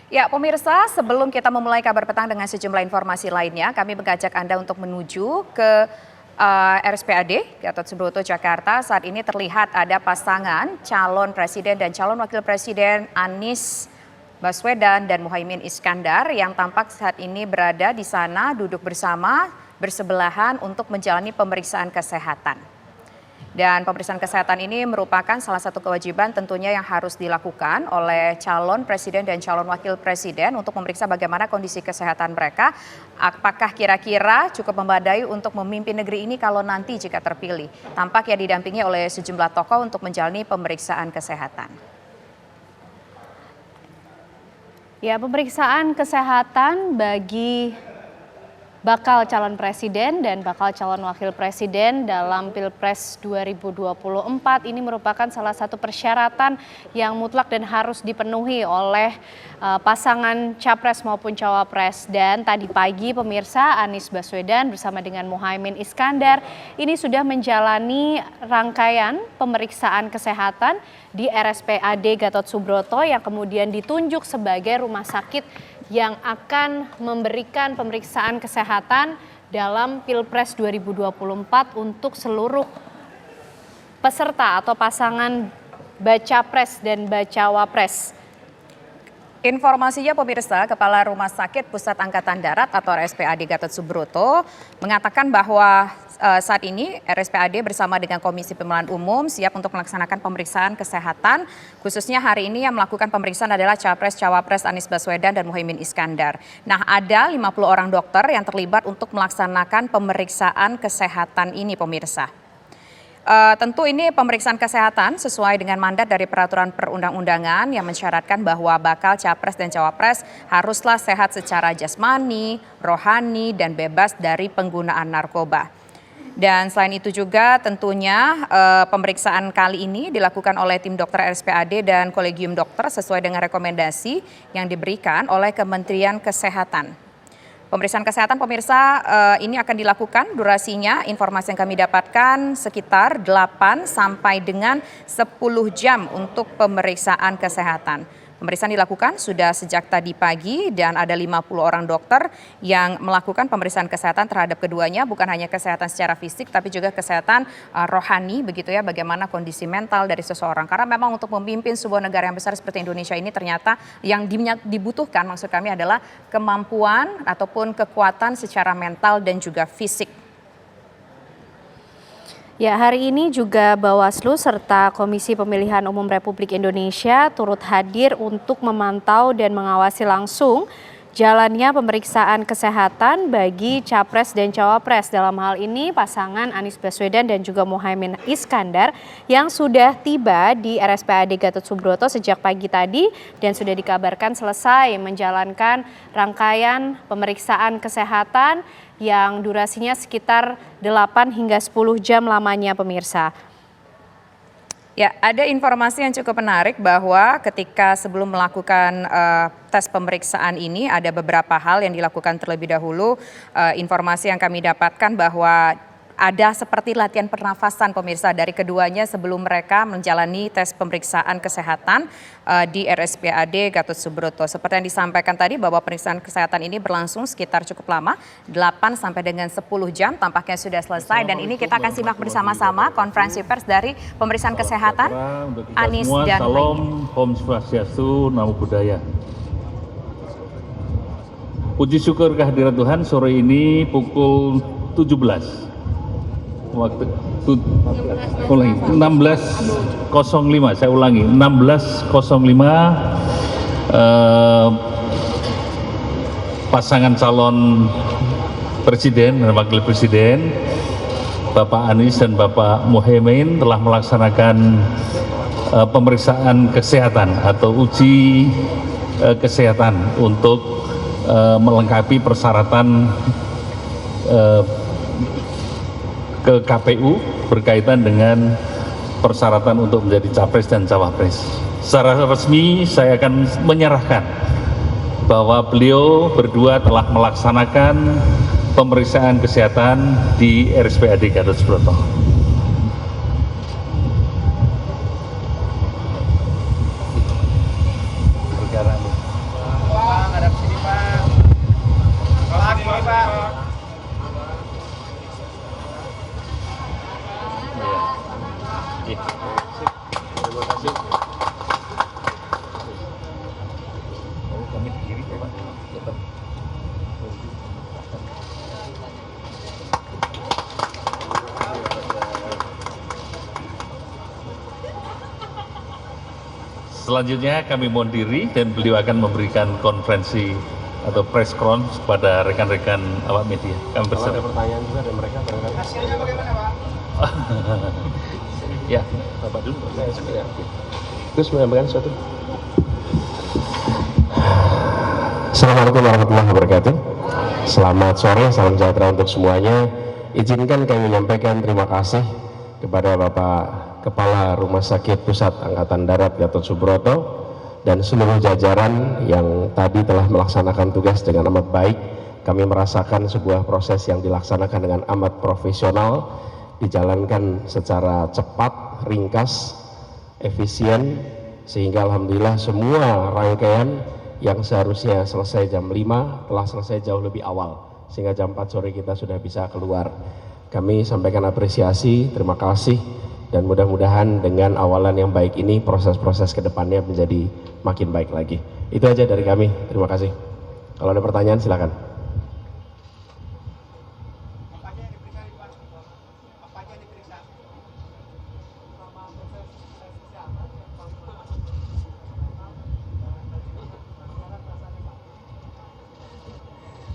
Ya, pemirsa, sebelum kita memulai kabar petang dengan sejumlah informasi lainnya, kami mengajak Anda untuk menuju ke RSPAD Gatot Subroto Jakarta. Saat ini terlihat ada pasangan calon presiden dan calon wakil presiden Anies Baswedan dan Muhaimin Iskandar yang tampak saat ini berada di sana duduk bersama bersebelahan untuk menjalani pemeriksaan kesehatan. Dan pemeriksaan kesehatan ini merupakan salah satu kewajiban tentunya yang harus dilakukan oleh calon presiden dan calon wakil presiden untuk memeriksa bagaimana kondisi kesehatan mereka. Apakah kira-kira cukup memadai untuk memimpin negeri ini kalau nanti jika terpilih. Tampak ya didampingi oleh sejumlah tokoh untuk menjalani pemeriksaan kesehatan. Ya, pemeriksaan kesehatan bagi bakal calon presiden dan bakal calon wakil presiden dalam Pilpres 2024 ini merupakan salah satu persyaratan yang mutlak dan harus dipenuhi oleh pasangan capres maupun cawapres. Dan tadi pagi pemirsa, Anies Baswedan bersama dengan Muhaimin Iskandar ini sudah menjalani rangkaian pemeriksaan kesehatan di RSPAD Gatot Subroto yang kemudian ditunjuk sebagai rumah sakit yang akan memberikan pemeriksaan kesehatan dalam Pilpres 2024 untuk seluruh peserta atau pasangan baca pres dan bacawa pres. Informasinya pemirsa, Kepala Rumah Sakit Pusat Angkatan Darat atau RSPAD Gatot Subroto mengatakan bahwa saat ini RSPAD bersama dengan Komisi Pemilihan Umum siap untuk melaksanakan pemeriksaan kesehatan. Khususnya hari ini yang melakukan pemeriksaan adalah Capres-Cawapres Anies Baswedan dan Muhaimin Iskandar. Nah, ada 50 orang dokter yang terlibat untuk melaksanakan pemeriksaan kesehatan ini pemirsa. Tentu ini pemeriksaan kesehatan sesuai dengan mandat dari peraturan perundang-undangan yang mensyaratkan bahwa bakal capres dan cawapres haruslah sehat secara jasmani, rohani, dan bebas dari penggunaan narkoba. Dan selain itu juga tentunya pemeriksaan kali ini dilakukan oleh tim dokter RSPAD dan kolegium dokter sesuai dengan rekomendasi yang diberikan oleh Kementerian Kesehatan. Pemeriksaan kesehatan pemirsa ini akan dilakukan durasinya, informasi yang kami dapatkan sekitar 8 sampai dengan 10 jam untuk pemeriksaan kesehatan. Pemeriksaan dilakukan sudah sejak tadi pagi dan ada 50 orang dokter yang melakukan pemeriksaan kesehatan terhadap keduanya, bukan hanya kesehatan secara fisik tapi juga kesehatan rohani begitu ya, bagaimana kondisi mental dari seseorang. Karena memang untuk memimpin sebuah negara yang besar seperti Indonesia ini ternyata yang dibutuhkan maksud kami adalah kemampuan ataupun kekuatan secara mental dan juga fisik. Ya, hari ini juga Bawaslu serta Komisi Pemilihan Umum Republik Indonesia turut hadir untuk memantau dan mengawasi langsung jalannya pemeriksaan kesehatan bagi Capres dan Cawapres. Dalam hal ini pasangan Anies Baswedan dan juga Muhaimin Iskandar yang sudah tiba di RSPAD Gatot Subroto sejak pagi tadi dan sudah dikabarkan selesai menjalankan rangkaian pemeriksaan kesehatan yang durasinya sekitar 8 hingga 10 jam lamanya pemirsa. Ya, ada informasi yang cukup menarik bahwa ketika sebelum melakukan tes pemeriksaan ini ada beberapa hal yang dilakukan terlebih dahulu. Informasi yang kami dapatkan bahwa ada seperti latihan pernafasan pemirsa dari keduanya sebelum mereka menjalani tes pemeriksaan kesehatan di RSPAD Gatot Subroto. Seperti yang disampaikan tadi bahwa pemeriksaan kesehatan ini berlangsung sekitar cukup lama, 8 sampai dengan 10 jam tampaknya sudah selesai. Dan ini kita akan simak bersama-sama konferensi pers dari pemeriksaan kesehatan Anies dan Salam, Om Swastiastu, Namo Buddhaya. Puji syukur kehadirat Tuhan, sore ini pukul 17. Waktu 16.05, saya ulangi 16.05 pasangan calon presiden dan wakil presiden Bapak Anies dan Bapak Muhaimin telah melaksanakan pemeriksaan kesehatan atau uji kesehatan untuk melengkapi persyaratan ke KPU berkaitan dengan persyaratan untuk menjadi capres dan cawapres. Secara resmi saya akan menyerahkan bahwa beliau berdua telah melaksanakan pemeriksaan kesehatan di RSPAD Gatot Subroto. Selanjutnya kami mohon diri dan beliau akan memberikan konferensi atau press conference pada rekan-rekan awak media. Kami Kalau ada berserah. pertanyaan juga dari mereka barangkali. Hasilnya bagaimana, Pak? Ya, Bapak dulu. Terus menyampaikan sesuatu. Assalamualaikum warahmatullahi wabarakatuh. Selamat sore, salam sejahtera untuk semuanya. Izinkan kami menyampaikan terima kasih kepada Bapak Kepala Rumah Sakit Pusat Angkatan Darat Gatot Subroto dan seluruh jajaran yang tadi telah melaksanakan tugas dengan amat baik. Kami merasakan sebuah proses yang dilaksanakan dengan amat profesional, dijalankan secara cepat, ringkas, efisien, sehingga alhamdulillah semua rangkaian yang seharusnya selesai jam 5 telah selesai jauh lebih awal, sehingga jam 4 sore kita sudah bisa keluar. Kami sampaikan apresiasi, terima kasih, dan mudah-mudahan dengan awalan yang baik ini proses-proses ke depannya menjadi makin baik lagi. Itu aja dari kami, terima kasih. Kalau ada pertanyaan silakan. Apanya yang diperiksa, Pak? Apanya yang diperiksa?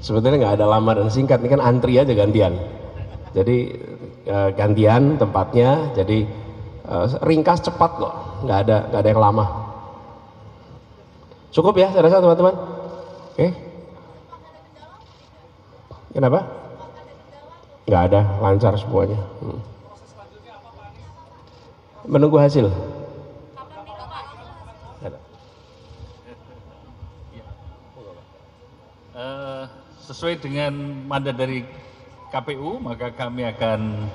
Sebetulnya nggak ada lama dan singkat, ini kan antri aja gantian. Jadi gantian tempatnya, jadi ringkas cepat kok, nggak ada yang lama. Cukup ya, saya rasa teman-teman. Oke? Kenapa? Nggak ada, lancar semuanya. Menunggu hasil. Sesuai dengan mandat dari KPU, maka kami akan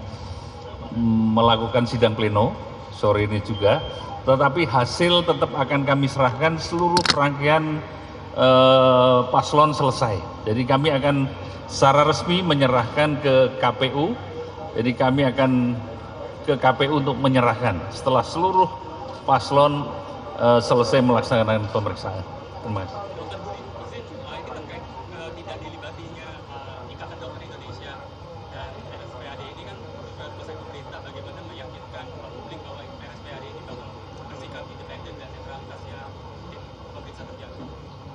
melakukan sidang pleno sore ini juga, tetapi hasil tetap akan kami serahkan seluruh rangkaian paslon selesai. Jadi kami akan secara resmi menyerahkan ke KPU, jadi kami akan ke KPU untuk menyerahkan setelah seluruh paslon selesai melaksanakan pemeriksaan. Terima kasih.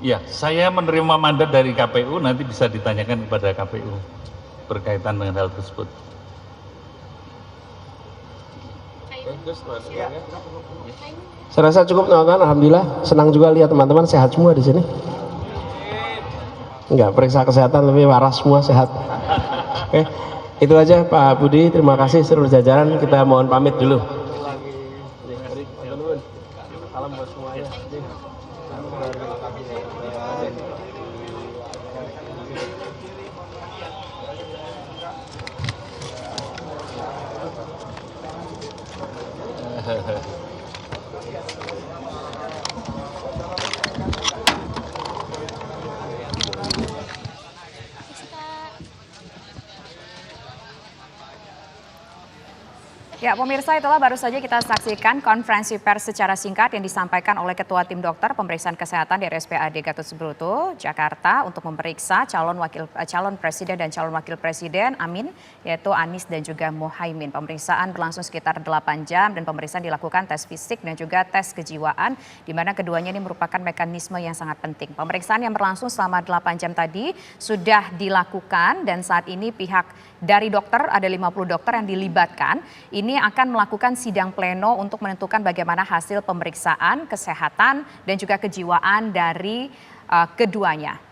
Ya, saya menerima mandat dari KPU, nanti bisa ditanyakan kepada KPU berkaitan dengan hal tersebut. Saya rasa cukup teman-teman, alhamdulillah. Senang juga lihat teman-teman sehat semua di sini. Enggak, periksa kesehatan lebih waras semua sehat. Oke, itu aja Pak Budi, terima kasih seluruh jajaran, kita mohon pamit dulu. Salam buat semuanya. Ya, pemirsa, itulah baru saja kita saksikan konferensi pers secara singkat yang disampaikan oleh Ketua Tim Dokter Pemeriksaan Kesehatan di RSPAD Gatot Subroto, Jakarta, untuk memeriksa calon presiden dan calon wakil presiden, amin, yaitu Anies dan juga Muhaimin. Pemeriksaan berlangsung sekitar 8 jam dan pemeriksaan dilakukan tes fisik dan juga tes kejiwaan, di mana keduanya ini merupakan mekanisme yang sangat penting. Pemeriksaan yang berlangsung selama 8 jam tadi sudah dilakukan dan saat ini pihak dari dokter, ada 50 dokter yang dilibatkan, ini akan melakukan sidang pleno untuk menentukan bagaimana hasil pemeriksaan kesehatan dan juga kejiwaan dari keduanya.